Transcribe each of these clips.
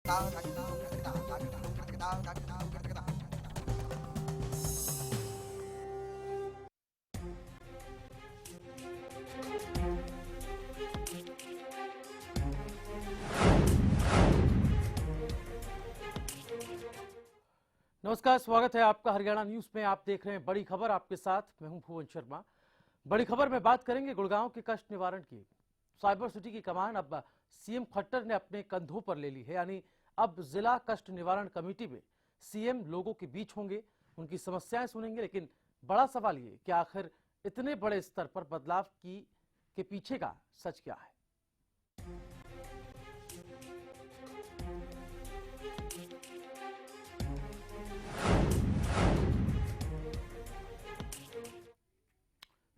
नमस्कार, स्वागत है आपका हरियाणा न्यूज में। आप देख रहे हैं बड़ी खबर, आपके साथ मैं हूं भुवन शर्मा। बड़ी खबर में बात करेंगे गुड़गांव के कष्ट निवारण की। साइबर सिटी की कमान अब सीएम खट्टर ने अपने कंधों पर ले ली है, यानी अब जिला कष्ट निवारण कमेटी में सीएम लोगों के बीच होंगे, उनकी समस्याएं सुनेंगे। लेकिन बड़ा सवाल ये कि आखिर इतने बड़े स्तर पर बदलाव के पीछे का सच क्या है।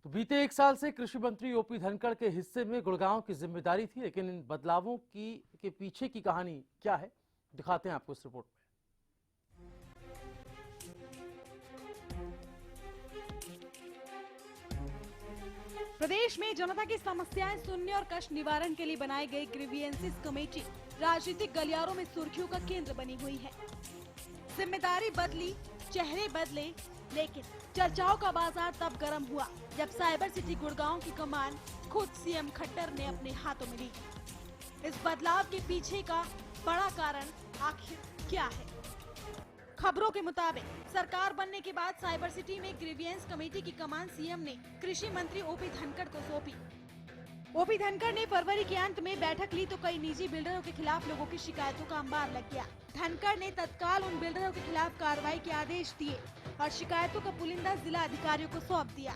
तो बीते एक साल से कृषि मंत्री ओपी धनखड़ के हिस्से में गुड़गांव की जिम्मेदारी थी, लेकिन इन बदलावों के पीछे की कहानी क्या है, दिखाते हैं आपको इस रिपोर्ट में। प्रदेश में जनता की समस्याएं सुनने और कष्ट निवारण के लिए बनाई गई ग्रीवियंसेस कमेटी राजनीतिक गलियारों में सुर्खियों का केंद्र बनी हुई है। जिम्मेदारी बदली, चेहरे बदले, लेकिन चर्चाओं का बाजार तब गर्म हुआ जब साइबर सिटी गुड़गांव की कमान खुद सीएम खट्टर ने अपने हाथों में ली। इस बदलाव के पीछे का बड़ा कारण आखिर क्या है? खबरों के मुताबिक सरकार बनने के बाद साइबर सिटी में ग्रीवियंस कमेटी की कमान सीएम ने कृषि मंत्री ओपी धनखड़ को सौंपी। ओपी धनखड़ ने फरवरी के अंत में बैठक ली तो कई निजी बिल्डरों के खिलाफ लोगों की शिकायतों का अंबार लग गया। धनखड़ ने तत्काल उन बिल्डरों के खिलाफ कार्रवाई के आदेश दिए और शिकायतों का पुलिंदा जिला अधिकारियों को सौंप दिया।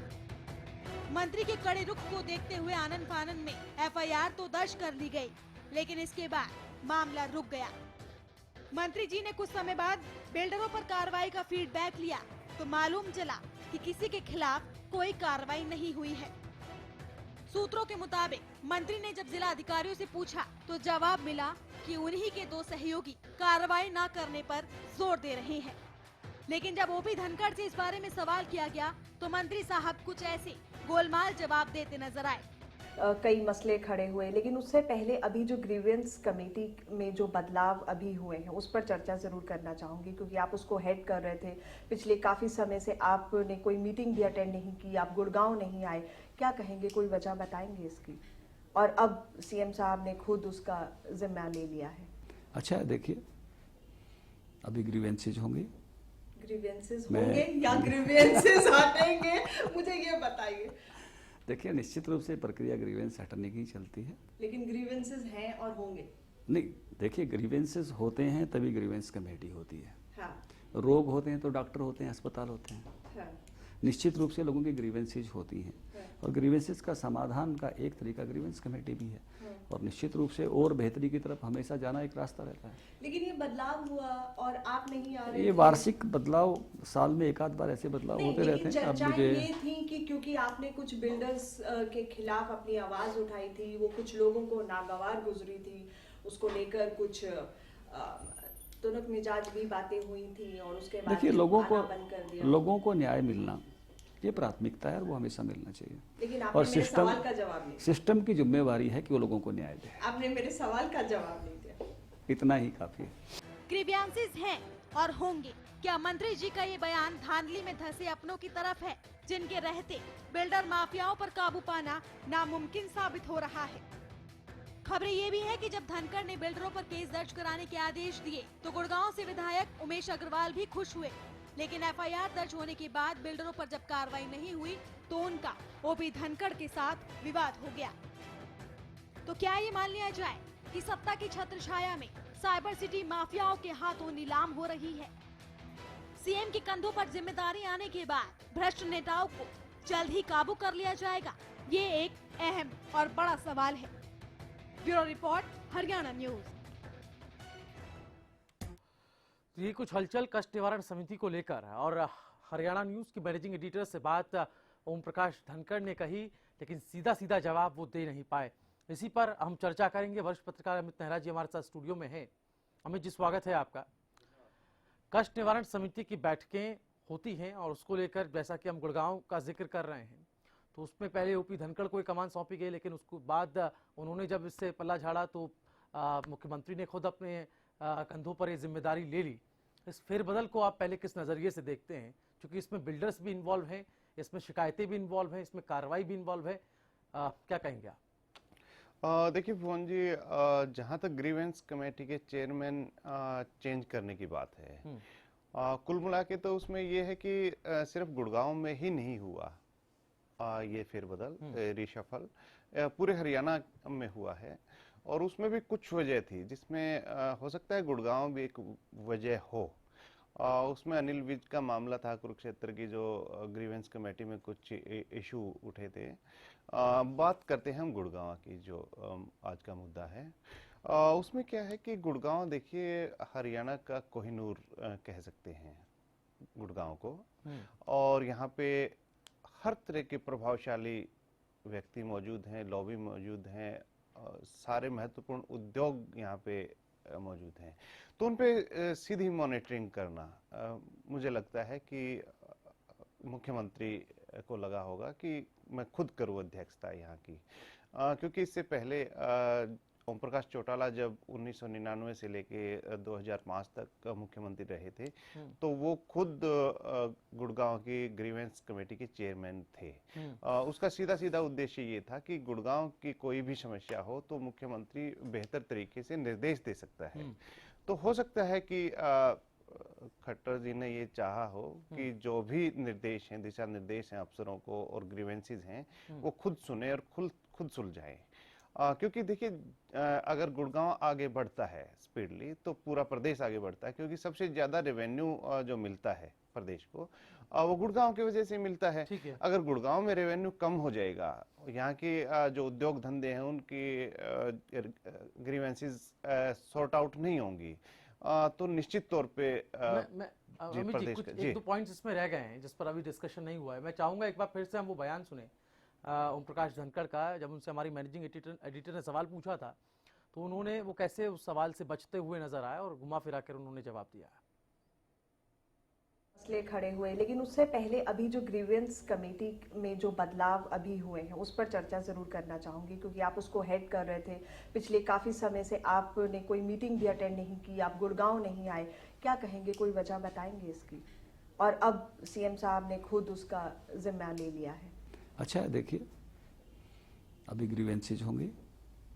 मंत्री के कड़े रुख को देखते हुए आनन फानन में एफआईआर तो दर्ज कर ली गई, लेकिन इसके बाद मामला रुक गया। मंत्री जी ने कुछ समय बाद बिल्डरों पर कार्रवाई का फीडबैक लिया तो मालूम चला कि किसी के खिलाफ कोई कार्रवाई नहीं हुई है। सूत्रों के मुताबिक मंत्री ने जब जिला अधिकारियों से पूछा तो जवाब मिला कि उन्हीं के दो सहयोगी कार्रवाई न करने पर जोर दे रहे हैं। लेकिन जब ओपी धनखड़ से इस बारे में सवाल किया गया तो मंत्री साहब कुछ ऐसे गोलमाल जवाब देते नजर आए। कई मसले खड़े हुए, लेकिन उससे पहले अभी जो ग्रीवियंस कमेटी में जो बदलाव अभी हुए हैं उस पर चर्चा जरूर करना चाहूँगी, क्योंकि आप उसको हेड कर रहे थे पिछले काफ़ी समय से। आपने कोई मीटिंग भी अटेंड नहीं की, आप गुड़गांव नहीं आए, क्या कहेंगे, कोई वजह बताएंगे इसकी? और अब सीएम साहब ने खुद उसका जिम्मा ले लिया है। अच्छा, देखिए अभी ग्रीवेंसेज होंगे, ग्रीवियंसेस होंगे या ग्रीवियंसेस हटेंगे, मुझे ये बताइए। देखिए निश्चित रूप से प्रक्रिया ग्रीवेंस हटाने की चलती है, लेकिन ग्रीवियंसेस हैं और होंगे। नहीं, देखिए ग्रीवेंसेज होते हैं तभी ग्रीवेंस कमेटी होती है। हाँ। रोग होते हैं तो डॉक्टर होते हैं, अस्पताल होते हैं। हाँ। निश्चित रूप से लोगों की ग्रीवेंसेज होती हैं। हाँ। और ग्रीवेंसेज का समाधान का एक तरीका ग्रीवेंस कमेटी भी है। हाँ। और निश्चित रूप से और बेहतरी की तरफ हमेशा जाना एक रास्ता रहता है। लेकिन ये बदलाव हुआ और आप नहीं आ रहे। ये वार्षिक बदलाव, साल में एक आध बार ऐसे बदलाव होते रहते हैं। अब मुझे ये थी कि क्योंकि आपने कुछ बिल्डर्स के खिलाफ अपनी आवाज उठाई थी, वो कुछ लोगों को नागवार गुजरी थी, उसको लेकर कुछ तुनक मिजाज भी बातें हुई थी और उसके बाद देखिए लोगों को न्याय मिलना ये प्राथमिकता है और वो हमेशा मिलना चाहिए। लेकिन आपने और मेरे सवाल का जवाब नहीं। सिस्टम की जिम्मेवारी है कि वो लोगों को न्याय दे। आपने मेरे सवाल का जवाब नहीं दिया। इतना ही काफी है। ग्रीवियंसेस हैं और होंगे, क्या मंत्री जी का ये बयान धांधली में धंसे अपनों की तरफ है, जिनके रहते बिल्डर माफियाओं पर काबू पाना नामुमकिन साबित हो रहा है? खबरें ये भी है कि जब धनखड़ ने बिल्डरों पर केस दर्ज कराने के आदेश दिए तो गुड़गांव से विधायक उमेश अग्रवाल भी खुश हुए, लेकिन एफआईआर दर्ज होने के बाद बिल्डरों पर जब कार्रवाई नहीं हुई तो उनका ओपी धनखड़ के साथ विवाद हो गया। तो क्या ये मान लिया जाए कि सत्ता की छत्र छाया में साइबर सिटी माफियाओं के हाथों नीलाम हो रही है? सीएम के कंधों पर जिम्मेदारी आने के बाद भ्रष्ट नेताओं को जल्द ही काबू कर लिया जाएगा? ये एक अहम और बड़ा सवाल है। Bureau report, Haryana news. ये कुछ हलचल कष्ट निवारण समिति को लेकर है और हरियाणा न्यूज की मैनेजिंग एडिटर से बात ओम प्रकाश धनखड़ ने कही, लेकिन सीधा सीधा जवाब वो दे नहीं पाए। इसी पर हम चर्चा करेंगे। वरिष्ठ पत्रकार अमित नेहरा जी हमारे साथ स्टूडियो में हैं। अमित जी, स्वागत है आपका। कष्ट निवारण समिति की बैठकें होती हैं और उसको लेकर जैसा कि हम गुड़गांव का जिक्र कर रहे हैं, तो उसमें पहले ओपी धनखड़ को कमान सौंपी गई, लेकिन उसके बाद उन्होंने जब इससे पल्ला झाड़ा तो मुख्यमंत्री ने खुद अपने कंधों पर ये जिम्मेदारी ले ली, इस फेरबदल को आप पहले किस नज़रिए से देखते हैं? क्योंकि इसमें बिल्डर्स भी इन्वॉल्व हैं, इसमें शिकायतें भी इन्वॉल्व हैं, इसमें कार्रवाई भी इन्वॉल्व है, क्या कहेंगे आप? देखिए भुवन जी, जहाँ तक ग्रीवेंस कमेटी के चेयरमैन चेंज करने की बात है, कुल मिला के तो उसमें ये है कि सिर्फ गुड़गांव में ही नहीं हुआ ये फेरबदल, रिशफल पूरे हरियाणा में हुआ है। और उसमें भी कुछ वजह थी जिसमें हो सकता है गुड़गांव भी एक वजह हो। उसमें अनिल विज का मामला था, कुरुक्षेत्र की जो ग्रीवेंस कमेटी में कुछ इशू उठे थे। बात करते हैं हम गुड़गांव की, जो आज का मुद्दा है। उसमें क्या है कि गुड़गांव देखिए हरियाणा का कोहिनूर कह सकते हैं गुड़गांव को। और यहाँ पे हर तरह के प्रभावशाली व्यक्ति मौजूद हैं, लॉबी मौजूद हैं, सारे महत्वपूर्ण उद्योग यहाँ पे मौजूद हैं। तो उन पे सीधी मॉनिटरिंग करना, मुझे लगता है कि मुख्यमंत्री को लगा होगा कि मैं खुद करूँ अध्यक्षता यहाँ की, क्योंकि इससे पहले ओम प्रकाश चौटाला जब 1999 से लेके 2005 तक मुख्यमंत्री रहे थे, तो वो खुद गुड़गांव की ग्रीवेंस कमेटी के चेयरमैन थे। उसका सीधा सीधा उद्देश्य ये था कि गुड़गांव की कोई भी समस्या हो तो मुख्यमंत्री बेहतर तरीके से निर्देश दे सकता है। तो हो सकता है कि खट्टर जी ने ये चाहा हो कि जो भी निर्देश हैं, दिशा निर्देश हैं अफसरों को और ग्रीवेंसेस हैं, वो खुद सुने और खुद सुलझाएं। क्योंकि देखिए अगर गुड़गांव आगे बढ़ता है स्पीडली तो पूरा प्रदेश आगे बढ़ता है, क्योंकि सबसे ज्यादा रेवेन्यू जो मिलता है प्रदेश को वो गुड़गांव की वजह से मिलता है। अगर गुड़गांव में रेवेन्यू कम हो जाएगा, यहाँ के जो उद्योग धंधे हैं उनकी ग्रीवेंसेस सॉर्ट आउट नहीं होंगी, तो निश्चित तौर पे अमित जी, कुछ एक दो पॉइंट्स इसमें रह गए हैं जिस पर अभी डिस्कशन नहीं हुआ है। मैं चाहूंगा एक बार फिर से हम वो बयान सुने ओम प्रकाश धनखड़ का, जब उनसे हमारी मैनेजिंग एडिटर ने सवाल पूछा था तो उन्होंने वो कैसे उस सवाल से बचते हुए नजर आए और घुमा फिरा कर उन्होंने जवाब दिया। मसले खड़े हुए, लेकिन उससे पहले अभी जो ग्रीवेंस कमेटी में जो बदलाव अभी हुए हैं उस पर चर्चा जरूर करना चाहूंगी, क्योंकि आप उसको हेड कर रहे थे पिछले काफी समय से। आपने कोई मीटिंग भी अटेंड नहीं की, आप गुड़गांव नहीं आए, क्या कहेंगे, कोई वजह बताएंगे इसकी? और अब सीएम साहब ने खुद उसका जिम्मा ले लिया है। अच्छा देखिए, अभी ग्रीवेंसेज होंगे,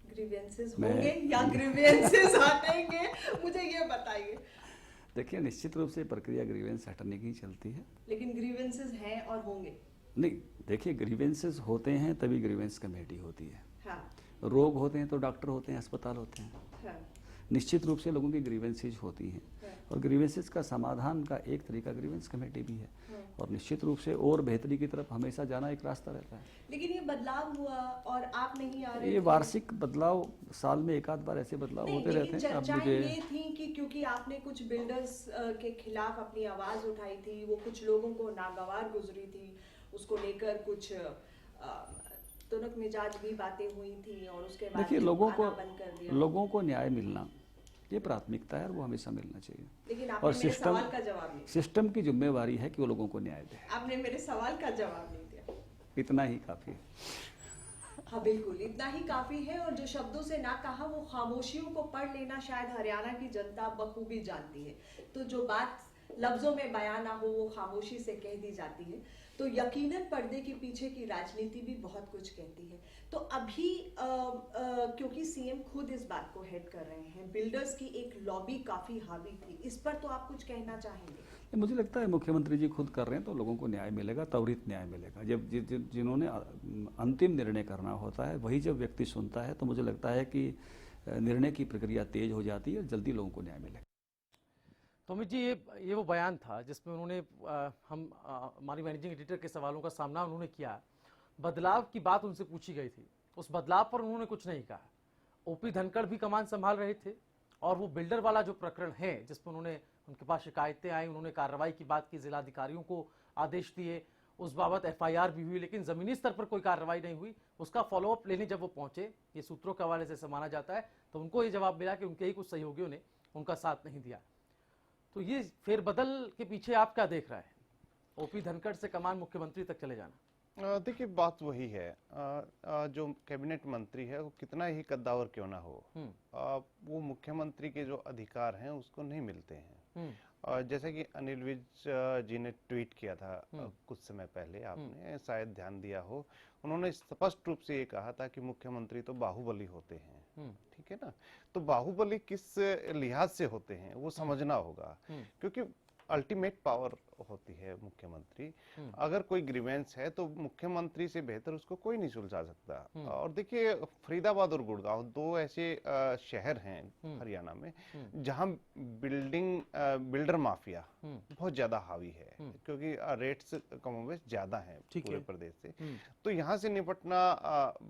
ग्रीवेंसेस होंगे या ग्रीवेंसेस हटेंगे, मुझे ये बताइए। देखिए निश्चित रूप से प्रक्रिया ग्रीवेंस हटने की चलती है, लेकिन ग्रीवेंसेस हैं और होंगे। नहीं देखिए, ग्रीवेंसेस होते हैं तभी ग्रीवेंस कमेटी होती है। हाँ। रोग होते हैं तो डॉक्टर होते हैं, अस्पताल होते हैं। हाँ। निश्चित रूप से लोगों की ग्रीवेंसेज होती हैं। हाँ। और ग्रीवेंसेज का समाधान का एक तरीका ग्रीवेंस कमेटी भी है। हाँ। और निश्चित रूप से और बेहतरी की तरफ हमेशा जाना एक रास्ता रहता है। लेकिन ये बदलाव हुआ और आप नहीं आ रहे। ये वार्षिक बदलाव, साल में एक आध बार ऐसे बदलाव होते रहते हैं। अब मुझे ये थी कि क्योंकि आपने कुछ बिल्डर्स के खिलाफ अपनी आवाज उठाई थी, वो कुछ लोगों को नागवार गुजरी थी, उसको लेकर कुछ तुनक मिजाज भी बातें हुई थी और उसके बाद देखिए लोगों को न्याय मिलना ये प्राथमिकता है और वो हमेशा मिलना चाहिए। लेकिन आपने और मेरे सवाल का जवाब नहीं दिया। सिस्टम की जिम्मेवारी है कि वो लोगों को न्याय दे। आपने मेरे सवाल का जवाब नहीं दिया। इतना ही काफी है। हाँ बिल्कुल, इतना ही काफी है। और जो शब्दों से ना कहा वो खामोशियों को पढ़ लेना शायद हरियाणा की जनता बखूबी जानती है। तो जो बात लफ्जों में बयान ना हो वो खामोशी से कह दी जाती है। तो यकीनन पर्दे के पीछे की राजनीति भी बहुत कुछ कहती है। तो अभी क्योंकि सीएम खुद इस बात को हेड कर रहे हैं, बिल्डर्स की एक लॉबी काफी हावी थी, इस पर तो आप कुछ कहना चाहेंगे? मुझे लगता है मुख्यमंत्री जी खुद कर रहे हैं तो लोगों को न्याय मिलेगा, त्वरित न्याय मिलेगा। जब जिन्होंने अंतिम निर्णय करना होता है वही जब व्यक्ति सुनता है तो मुझे लगता है कि निर्णय की प्रक्रिया तेज हो जाती है और जल्दी लोगों को न्याय मिलेगा। तो अमित जी, ये वो बयान था जिसमें उन्होंने हमारी मैनेजिंग एडिटर के सवालों का सामना उन्होंने किया। बदलाव की बात उनसे पूछी गई थी, उस बदलाव पर उन्होंने कुछ नहीं कहा। ओपी धनखड़ भी कमान संभाल रहे थे और वो बिल्डर वाला जो प्रकरण है जिसमें उनके पास शिकायतें आई, उन्होंने कार्रवाई की बात की, जिलाधिकारियों को आदेश दिए, उस बाबत एफआईआर भी हुई, लेकिन जमीनी स्तर पर कोई कार्रवाई नहीं हुई। उसका फॉलोअप लेने जब वो पहुंचे, ये सूत्रों के हवाले से माना जाता है, तो उनको ये जवाब मिला कि उनके ही कुछ सहयोगियों ने उनका साथ नहीं दिया। तो ये फेरबदल के पीछे आप क्या देख रहे हैं, ओपी धनखड़ से कमान मुख्यमंत्री तक चले जाना? देखिए बात वही है, जो कैबिनेट मंत्री है वो कितना ही कद्दावर क्यों ना हो, वो मुख्यमंत्री के जो अधिकार हैं उसको नहीं मिलते हैं। जैसे कि अनिल विज जी ने ट्वीट किया था कुछ समय पहले, आपने शायद ध्यान दिया हो, उन्होंने स्पष्ट रूप से ये कहा था कि मुख्यमंत्री तो बाहुबली होते हैं। ठीक है ना, तो बाहुबली किस लिहाज से होते हैं वो समझना होगा, क्योंकि अल्टीमेट पावर होती है मुख्यमंत्री। अगर कोई ग्रीवेंस है तो मुख्यमंत्री से बेहतर उसको कोई नहीं सुलझा सकता। और देखिए फरीदाबाद और गुड़गांव दो ऐसे शहर हैं हरियाणा में जहां बिल्डर माफिया बहुत ज्यादा हावी है, क्योंकि रेट्स कमोबेश ज्यादा हैं पूरे प्रदेश से। तो यहाँ से निपटना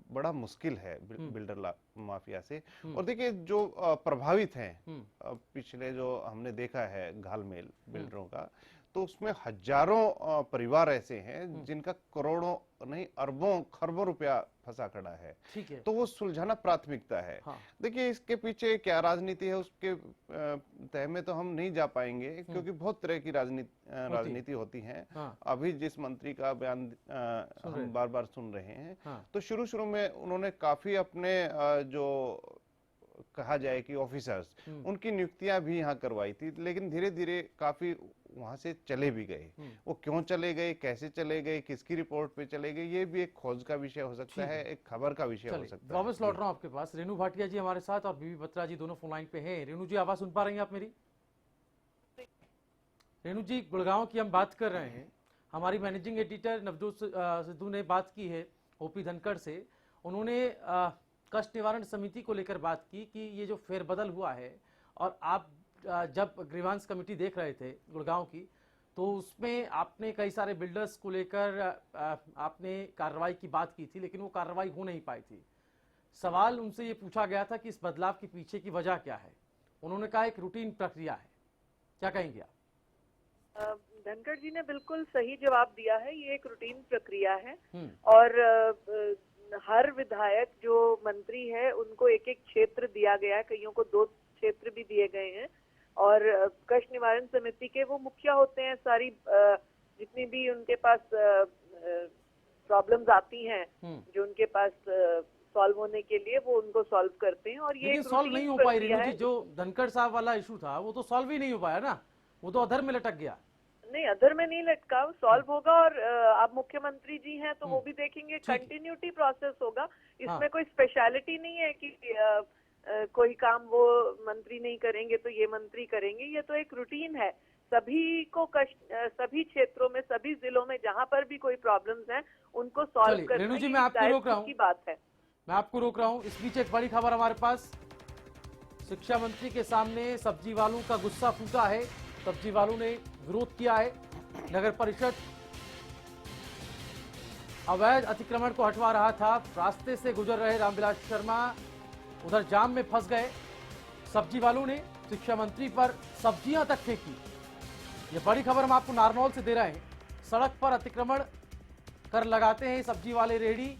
बड़ा मुश्किल है बिल्डर माफिया से। और देखिए जो प्रभावित हैं, पिछले जो हमने देखा है घालमेल बिल्डरों का, तो उसमें हजारों परिवार ऐसे हैं जिनका करोड़ों नहीं अरबों खरबों रुपया फंसा खड़ा है। ठीक है, तो वो सुलझाना प्राथमिकता है। हाँ। देखिए इसके पीछे क्या राजनीति है उसके तह में तो हम नहीं जा पाएंगे, क्योंकि बहुत तरह की राजनीति होती है। हाँ। अभी जिस मंत्री का बयान हम बार बार सुन रहे हैं, हाँ। तो शुरू में उन्होंने काफी अपने जो कहा जाए कि ऑफिसर्स, उनकी नियुक्तियां भी यहाँ करवाई थी, लेकिन धीरे धीरे काफी वहां से चले भी गए। वो क्यों चले गए, कैसे चले गए, किसकी रिपोर्ट पे चले गए, ये भी एक खोज का विषय हो सकता है, एक खबर का विषय हो सकता है। वापस लौट रहा हूँ आपके पास। रेणु भाटिया जी हमारे साथ और बीबी बत्रा जी दोनों फोन लाइन पे हैं। रेणु जी आवाज सुन पा रही हैं आप मेरी? रेणु जी, गुड़गांव की हम बात कर रहे हैं। हमारी मैनेजिंग एडिटर नवजोत सिद्धू ने बात की है ओपी धनखड़ से। उन्होंने कष्ट निवारण समिति को लेकर बात की कि ये जो फेरबदल हुआ है, और आप जब ग्रीवांस कमेटी देख रहे थे गुड़गांव की, तो उसमें आपने कई सारे बिल्डर्स को लेकर आपने कार्रवाई की बात की थी, लेकिन वो कार्रवाई हो नहीं पाई थी। सवाल उनसे ये पूछा गया था कि इस बदलाव के पीछे की वजह क्या है। उन्होंने कहा एक रूटीन प्रक्रिया है। क्या कहेंगे आप? धनखड़ जी ने बिल्कुल सही जवाब दिया है। ये एक रूटीन प्रक्रिया है, और हर विधायक जो मंत्री है उनको एक एक क्षेत्र दिया गया है, कईयों को 2 क्षेत्र भी दिए गए हैं। और कष्ट निवारण समिति के वो मुखिया होते हैं। सारी जितनी भी उनके पास प्रॉब्लम्स आती हैं जो उनके पास सॉल्व होने के लिए, वो उनको सॉल्व करते हैं। और ये सॉल्व नहीं हो पाई रेणु जी, जो धनखड़ साहब वाला इशू था वो तो सॉल्व ही नहीं हो पाया ना, वो तो अधर में लटक गया। नहीं, अधर में नहीं लटका, सॉल्व होगा। और आप मुख्यमंत्री जी हैं तो वो भी देखेंगे, कंटिन्यूटी प्रोसेस होगा। इसमें कोई स्पेशलिटी नहीं है कि कोई काम वो मंत्री नहीं करेंगे तो ये मंत्री करेंगे। ये तो एक रूटीन है। सभी को सभी क्षेत्रों में, सभी जिलों में जहां पर भी कोई प्रॉब्लम्स हैं उनको सॉल्व करना। रेणु जी, मैं आपको रोक रहा हूं, की बात है। मैं आपको रोक रहा हूं। इस बीच एक बड़ी खबर हमारे पास। शिक्षा मंत्री के सामने सब्जी वालों का गुस्सा फूटा है। सब्जी वालों ने विरोध किया है। नगर परिषद अवैध अतिक्रमण को हटवा रहा था। रास्ते से गुजर रहे रामविलास शर्मा उधर जाम में फंस गए। सब्जी वालों ने शिक्षा मंत्री पर सब्जियां तक फेंकी। ये बड़ी खबर हम आपको नारनौल से दे रहे हैं। सड़क पर अतिक्रमण कर लगाते हैं सब्जी वाले रेहड़ी,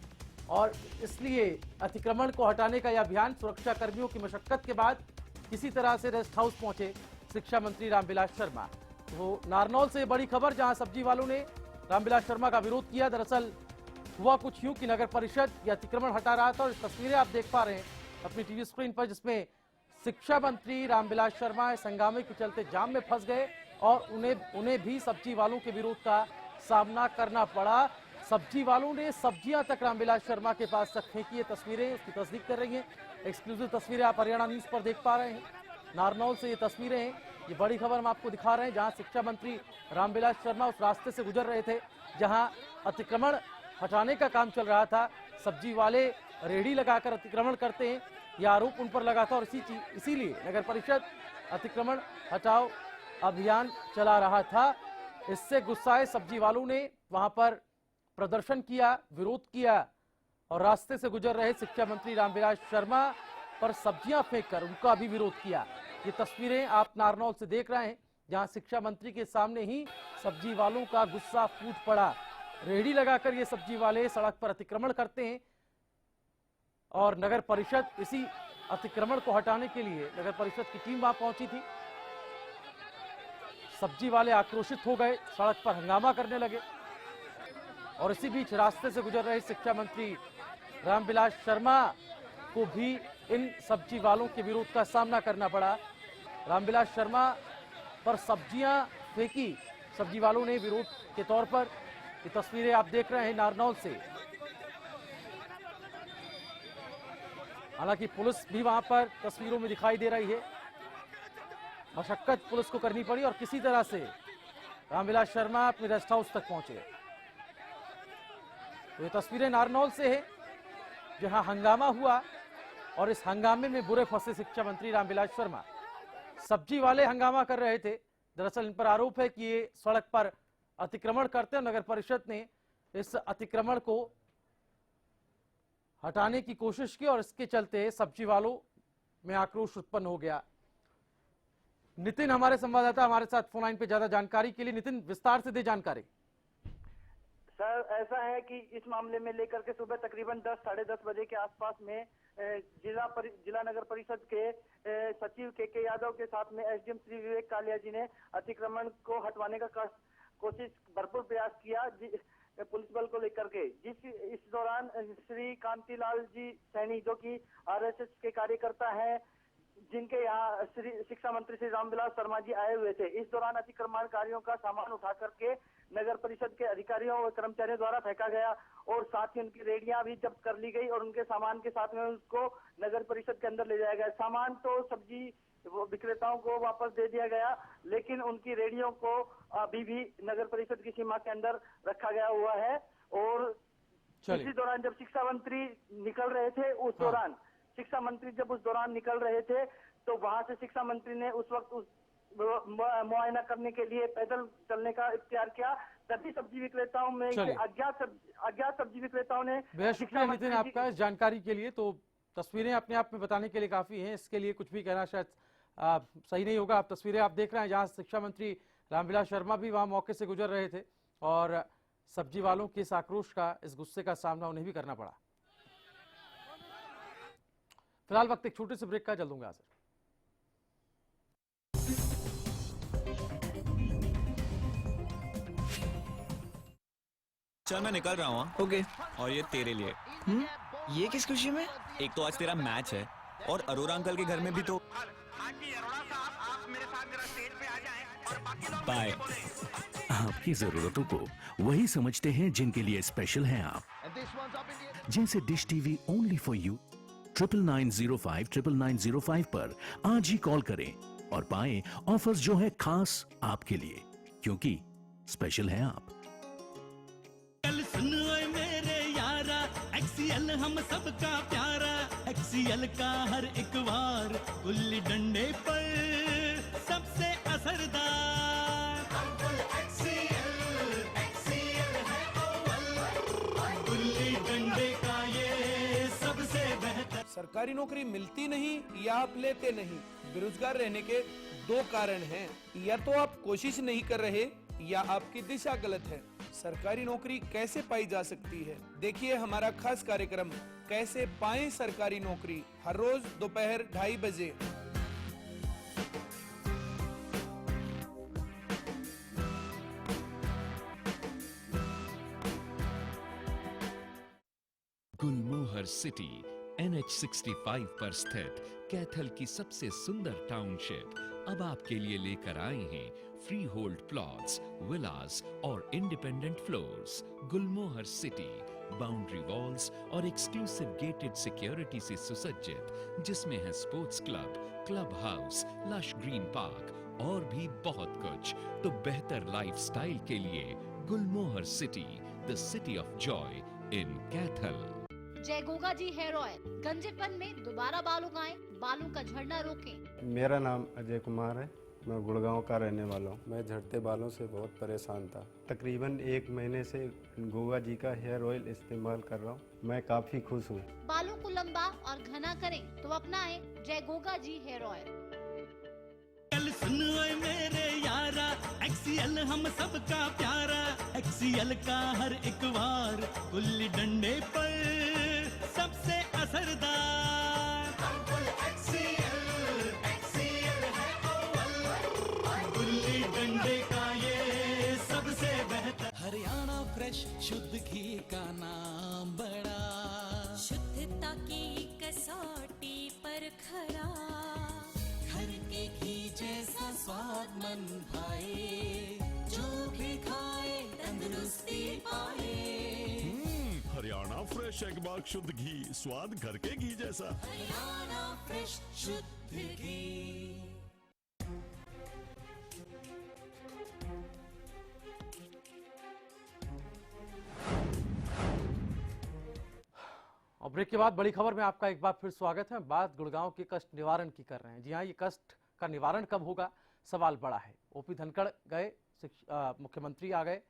और इसलिए अतिक्रमण को हटाने का यह अभियान सुरक्षा कर्मियों की मशक्कत के बाद किसी तरह से रेस्ट हाउस पहुंचे शिक्षा मंत्री रामविलास शर्मा। वो नारनौल से बड़ी खबर, जहां सब्जी वालों ने रामविलास शर्मा का विरोध किया। दरअसल हुआ कुछ यूं कि नगर परिषद यह अतिक्रमण हटा रहा था, और इस तस्वीरें आप देख पा रहे हैं अपनी टीवी स्क्रीन पर, जिसमें शिक्षा मंत्री रामविलास शर्मा इस हंगामे के चलते जाम में फंस गए, और उन्हें भी सब्जी वालों के विरोध का सामना करना पड़ा। सब्जी वालों ने सब्जियां तक रामविलास शर्मा के पास तक फेंकी। ये तस्वीरें उसकी तस्दीक कर रही हैं। एक्सक्लूसिव तस्वीरें आप हरियाणा न्यूज पर देख पा रहे हैं। नारनौल से ये तस्वीरें हैं। ये बड़ी खबर हम आपको दिखा रहे हैं, जहां शिक्षा मंत्री रामविलास शर्मा उस रास्ते से गुजर रहे थे जहां अतिक्रमण हटाने का काम चल रहा था। सब्जी वाले रेहड़ी लगाकर अतिक्रमण करते हैं, यह आरोप उन पर लगा था, और इसीलिए नगर परिषद अतिक्रमण हटाओ अभियान चला रहा था। इससे गुस्साए सब्जी वालों ने वहां पर प्रदर्शन किया, विरोध किया, और रास्ते से गुजर रहे शिक्षा मंत्री रामविलास शर्मा पर सब्जियां फेंककर उनका भी विरोध किया। ये तस्वीरें आप नारनौल से देख रहे हैं, जहां शिक्षा मंत्री के सामने ही सब्जी वालों का गुस्सा फूट पड़ा। रेहड़ी लगाकर ये सब्जी वाले सड़क पर अतिक्रमण करते हैं, और नगर परिषद इसी अतिक्रमण को हटाने के लिए नगर परिषद की टीम वहां पहुंची थी। सब्जी वाले आक्रोशित हो गए, सड़क पर हंगामा करने लगे। और इसी बीच रास्ते से गुजर रहे शिक्षा मंत्री रामविलास शर्मा को भी इन सब्जी वालों के विरोध का सामना करना पड़ा। रामविलास शर्मा पर सब्जियां फेंकी सब्जी वालों ने विरोध के तौर पर। ये तस्वीरें आप देख रहे हैं नारनौल से। हालांकि पुलिस भी वहां पर तस्वीरों में दिखाई दे रही है। मशक्कत पुलिस को करनी पड़ी और किसी तरह से रामविलास शर्मा अपने रेस्ट हाउस तक पहुंचे। तो ये तस्वीरें नारनौल से है जहां हंगामा हुआ और इस हंगामे में बुरे फंसे शिक्षा मंत्री रामविलास शर्मा। सब्जी वाले हंगामा कर रहे थे। दरअसल इन पर आरोप है कि ये सड़क पर अतिक्रमण करते हैं। नगर परिषद ने इस अतिक्रमण को हटाने की कोशिश की और इसके चलते सब्जी वालों में आक्रोश उत्पन्न हो गया। नितिन हमारे संवाददाता हमारे साथ फोन लाइन पे ज्यादा जानकारी के लिए। नितिन, विस्तार से दे जानकारी। सर, ऐसा है कि इस मामले में लेकर के सुबह तकरीबन 10 साढ़े 10 बजे के आसपास में जिला नगर परिषद के सचिव के यादव के साथ में एसडीएम श्री विवेक कालिया जी ने अतिक्रमण को हटवाने का कोशिश भरपूर प्रयास किया पुलिस बल को लेकर के। इस दौरान श्री कांतिलाल जी सैनी जो कि आरएसएस के कार्यकर्ता हैं, जिनके यहाँ शिक्षा मंत्री श्री रामविलास शर्मा जी आए हुए थे। इस दौरान अतिक्रमणकारियों का सामान उठा करके नगर परिषद के अधिकारियों और कर्मचारियों द्वारा फेंका गया और साथ ही उनकी रेडियां भी जब्त कर ली गई और उनके सामान के साथ में उसको नगर परिषद के अंदर ले जाया गया। सामान तो सब्जी विक्रेताओं को वापस दे दिया गया, लेकिन उनकी रेडियों को अभी भी नगर परिषद की सीमा के अंदर रखा गया हुआ है। और इसी दौरान जब शिक्षा मंत्री निकल रहे थे उस दौरान शिक्षा मंत्री जब उस दौरान निकल रहे थे तो वहां से शिक्षा मंत्री ने उस वक्त मुआयना करने के लिए पैदल चलने का इख्तियार किया। तभी सब्जी विक्रेताओं में अज्ञात सब्जी विक्रेताओं ने। बेहद शुक्रिया नितिन आपका इस जानकारी के लिए। तो तस्वीरें अपने आप में बताने के लिए काफी हैं, इसके लिए कुछ भी कहना शायद सही नहीं होगा। आप तस्वीरें आप देख रहे हैं जहां शिक्षा मंत्री रामविलास शर्मा भी वहां मौके से गुजर रहे थे और सब्जी वालों के इस आक्रोश का, इस गुस्से का सामना उन्हें भी करना पड़ा। फिलहाल वक्त एक छोटे से ब्रेक का, जल्द होंगे हाजिर। चल मैं निकल रहा हूँ। ओके। और ये तेरे लिए। ये किस खुशी में? एक तो आज तेरा मैच है और अरोरा अंकल के घर में भी तो। बाय। आपकी जरूरतों को वही समझते हैं जिनके लिए स्पेशल हैं आप, जैसे dish TV only for you. 9905 पर आज ही कॉल करें और पाएं ऑफर्स जो है खास आपके लिए, क्योंकि स्पेशल हैं आप। मेरे यारा एक्सीएल हम सबका प्यारा, एक्सीएल का हर एक वार गुल्ली डंडे पर सबसे असरदार। एक्सीएल है अव्वल, गुल्ली डंडे का ये सबसे बेहतर। सरकारी नौकरी मिलती नहीं या आप लेते नहीं, बेरोजगार रहने के दो कारण हैं। या तो आप कोशिश नहीं कर रहे या आपकी दिशा गलत है। सरकारी नौकरी कैसे पाई जा सकती है, देखिए हमारा खास कार्यक्रम कैसे पाएं सरकारी नौकरी, हर रोज दोपहर 2:30 बजे। गुलमोहर सिटी NH65 पर स्थित कैथल की सबसे सुंदर टाउनशिप अब आपके लिए लेकर आए हैं फ्री होल्ड प्लॉट्स, विलास और independent floors. Gulmohar city boundary walls और एक्सक्लूसिव गेटेड सिक्योरिटी से सुसज्जित, जिसमें है sports club, club house, lush green park और भी बहुत कुछ। तो बेहतर लाइफस्टाइल के लिए Gulmohar city, the city of joy in Kaithal. जय गोगा जी हेयर ऑयल, गंजेपन में दोबारा बाल उगाएं, बालों का झड़ना रोकें। मेरा नाम अजय कुमार है, मैं गुड़गांव का रहने वाला हूँ। मैं झड़ते बालों से बहुत परेशान था। तकरीबन 1 महीने से गोगा जी का हेयर ऑयल इस्तेमाल कर रहा हूँ, मैं काफी खुश हूँ। बालों को लंबा और घना करें तो अपनाएं जय गोगा जी हेयर ऑयल। सुन मेरे यारा एक्सीएल हम सबका प्यारा, एक्सीएल का हर एक वार गुल्ली डंडे पर सबसे असरदार। एक्सीएल है अव्वल, गुल्ली डंडे का ये सबसे बेहतर। हरियाणा फ्रेश फ्रेश शुद्ध घी का नाम बड़ा, शुद्धता की कसौटी पर खरा, घर के घी जैसा स्वाद मन भाए, जो भी खाए तंदुरुस्ती पाए। हरियाणा फ्रेश एगबाग शुद्ध घी, स्वाद घर के घी जैसा। हरियाणा फ्रेश शुद्ध घी। और ब्रेक के बाद बड़ी खबर में आपका एक बार फिर स्वागत है। बात गुड़गांव के कष्ट निवारण की कर रहे हैं। जी हाँ, ये कष्ट का निवारण कब होगा, सवाल बड़ा है। ओपी धनखड़ गए, मुख्यमंत्री आ गए,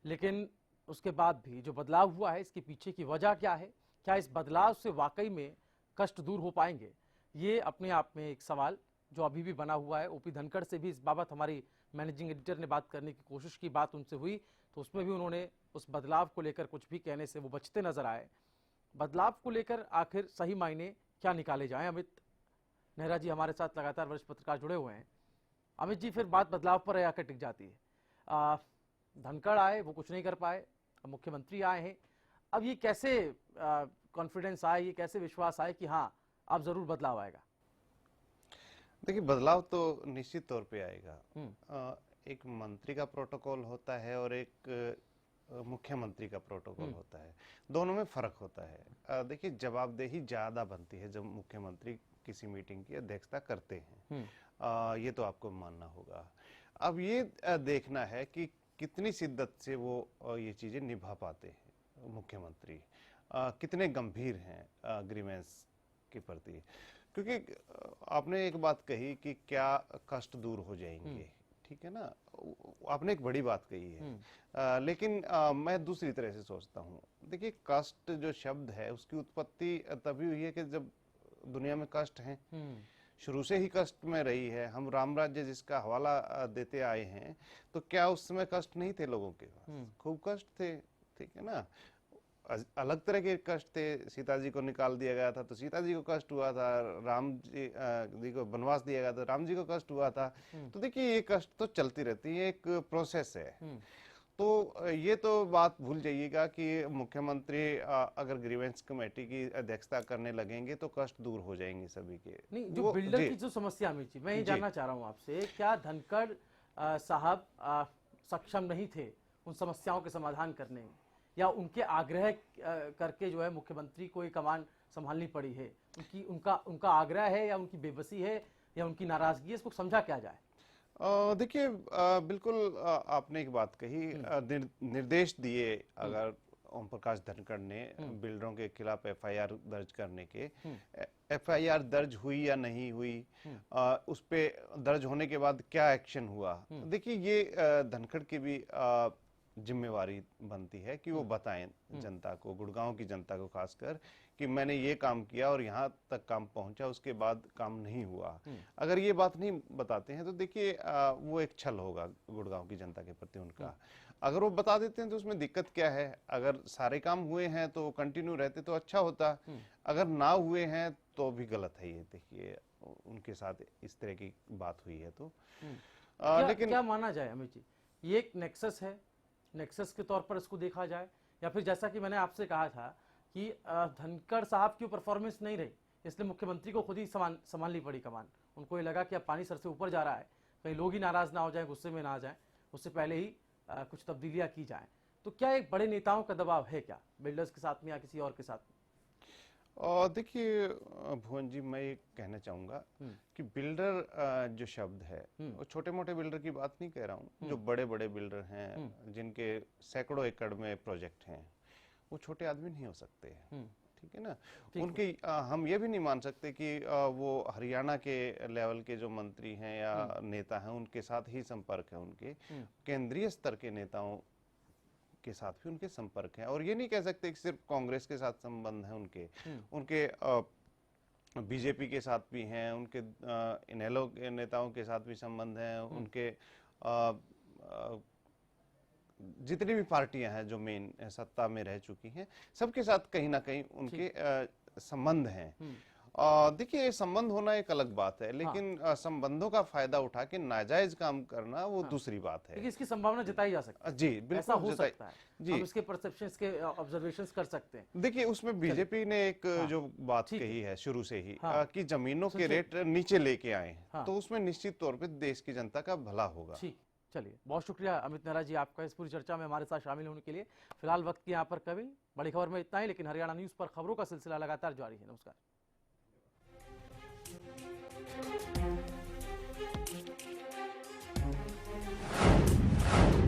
लेकिन उसके बाद भी जो बदलाव हुआ है, इसके पीछे की वजह क्या है? क्या इस बदलाव से वाकई में कष्ट दूर हो पाएंगे? ये अपने आप में एक सवाल जो अभी भी बना हुआ है। ओपी धनखड़ से भी इस बाबत हमारी मैनेजिंग एडिटर ने बात करने की कोशिश की, बात उनसे हुई तो उसमें भी उन्होंने उस बदलाव को लेकर कुछ भी कहने से वो बचते नजर आए। बदलाव को लेकर आखिर सही मायने क्या निकाले जाएं? अमित नेहरा जी हमारे साथ लगातार वरिष्ठ पत्रकार जुड़े हुए हैं। अमित जी, फिर बात बदलाव पर आकर टिक जाती है। धनखड़ आए, वो कुछ नहीं कर पाए, अब मुख्यमंत्री आए हैं। अब ये कैसे कॉन्फिडेंस आए, ये कैसे विश्वास आए कि हाँ अब जरूर बदलाव आएगा? देखिए, बदलाव तो निश्चित तौर पे आएगा। एक मंत्री का प्रोटोकॉल होता है और एक मुख्यमंत्री का प्रोटोकॉल होता है, दोनों में फर्क होता है। देखिए, जवाबदेही ज्यादा बनती है जब मुख्यमंत्री किसी मीटिंग की अध्यक्षता करते हैं। ये तो आपको मानना होगा। अब ये देखना है कि कितनी शिद्दत से वो ये चीजें निभा पाते हैं मुख्यमंत्री, कितने गंभीर हैं ग्रीवेंस के प्रति। क्योंकि आपने एक बात कही कि क्या कष्ट दूर हो जाएंगे, ठीक है ना, आपने एक बड़ी बात कही है। लेकिन मैं दूसरी तरह से सोचता हूँ। देखिए, कष्ट जो शब्द है उसकी उत्पत्ति तभी हुई है कि जब दुनिया में कष्ट हैं, शुरू से ही कष्ट में रही है। हम राम राज्य जिसका हवाला देते आए हैं, तो क्या उस समय कष्ट नहीं थे लोगों के पास? खूब कष्ट थे, ठीक है ना। अलग तरह के कष्ट थे। सीता जी को निकाल दिया गया था तो सीता जी को कष्ट हुआ था, राम जी को वनवास दिया गया था, राम जी को कष्ट हुआ था। तो देखिए, ये कष्ट तो चलती रहती है, एक प्रोसेस है। तो ये तो बात भूल जाइएगा कि मुख्यमंत्री अगर ग्रीवेंस कमेटी की अध्यक्षता करने लगेंगे तो कष्ट दूर हो जाएंगे सभी के। नहीं, जो बिल्डर की जो समस्या अमित जी, मैं ये जानना चाह रहा हूँ आपसे, क्या धनखड़ साहब सक्षम नहीं थे उन समस्याओं के समाधान करने में, या उनके आग्रह करके जो है मुख्यमंत्री को ये कमान संभालनी पड़ी है? उनका आग्रह है या उनकी बेबसी है या उनकी नाराजगी है? इसको समझा क्या जाए? देखिए, बिल्कुल आपने एक बात कही, निर्देश दिए अगर ओम प्रकाश धनखड़ ने बिल्डरों के खिलाफ एफआईआर दर्ज करने के, एफआईआर दर्ज हुई या नहीं हुई, उस पे दर्ज होने के बाद क्या एक्शन हुआ? देखिए, ये धनखड़ की भी जिम्मेवारी बनती है कि वो बताएं जनता को, गुड़गांव की जनता को खासकर, कि मैंने ये काम किया और यहाँ तक काम पहुंचा, उसके बाद काम नहीं हुआ। अगर ये बात नहीं बताते हैं तो देखिए वो एक छल होगा गुड़गांव की जनता के प्रति उनका। अगर वो बता देते हैं तो उसमें दिक्कत क्या है? अगर सारे काम हुए हैं तो कंटिन्यू रहते तो अच्छा होता, अगर ना हुए हैं तो भी गलत है। ये देखिए, उनके साथ इस तरह की बात हुई है तो लेकिन क्या माना जाए अमित जी, ये एक नेक्सस है, नेक्सस के तौर पर इसको देखा जाए, या फिर जैसा कि मैंने आपसे कहा था कि धनखड़ साहब की परफॉर्मेंस नहीं रही, इसलिए मुख्यमंत्री को खुद ही संभालनी पड़ी कमान। उनको ये लगा कि अब पानी सर से ऊपर जा रहा है, कहीं लोग ही नाराज ना हो जाए, गुस्से में ना आ जाए, उससे पहले ही कुछ तब्दीलियां की जाएं। तो क्या एक बड़े नेताओं का दबाव है क्या बिल्डर्स के साथ में या किसी और के साथ में? देखिए भुवन जी, मैं ये कहना चाहूंगा कि बिल्डर जो शब्द है वो छोटे मोटे बिल्डर की बात नहीं कह रहा हूँ। जो बड़े बड़े बिल्डर हैं जिनके सैकड़ों एकड़ में प्रोजेक्ट हैं, वो छोटे आदमी नहीं हो सकते, ठीक है ना। उनके हम ये भी नहीं मान सकते कि वो हरियाणा के लेवल के जो मंत्री हैं या नेता हैं उनके साथ ही संपर्क है, उनके केंद्रीय स्तर के नेताओं के साथ भी उनके संपर्क है। और ये नहीं कह सकते कि सिर्फ कांग्रेस के साथ संबंध है उनके बीजेपी के साथ भी हैं, उनके इनेलो के नेताओं के साथ भी संबंध है, उनके जितनी भी पार्टियां हैं जो मेन सत्ता में रह चुकी हैं, सबके साथ कहीं ना कहीं उनके संबंध हैं। देखिए, संबंध होना एक अलग बात है, लेकिन संबंधों का फायदा उठा के नाजायज काम करना वो दूसरी बात है। लेकिन इसकी संभावना जताई जा सकती है। जी बिल्कुल, ऐसा हो सकता है। जी, हम इसके परसेप्शन के ऑब्जर्वेशंस कर सकते हैं। देखिए, उसमें बीजेपी ने एक जो बात कही है शुरू से ही कि जमीनों के रेट नीचे लेके आए, तो उसमें निश्चित तौर पे देश की जनता का भला होगा। ठीक, चलिए, बहुत शुक्रिया अमित नेहरा जी आपका इस पूरी चर्चा में हमारे साथ शामिल होने के लिए। फिलहाल वक्त की यहाँ पर कमी, बड़ी खबर में इतना ही, लेकिन हरियाणा न्यूज पर खबरों का सिलसिला लगातार जारी है। नमस्कार।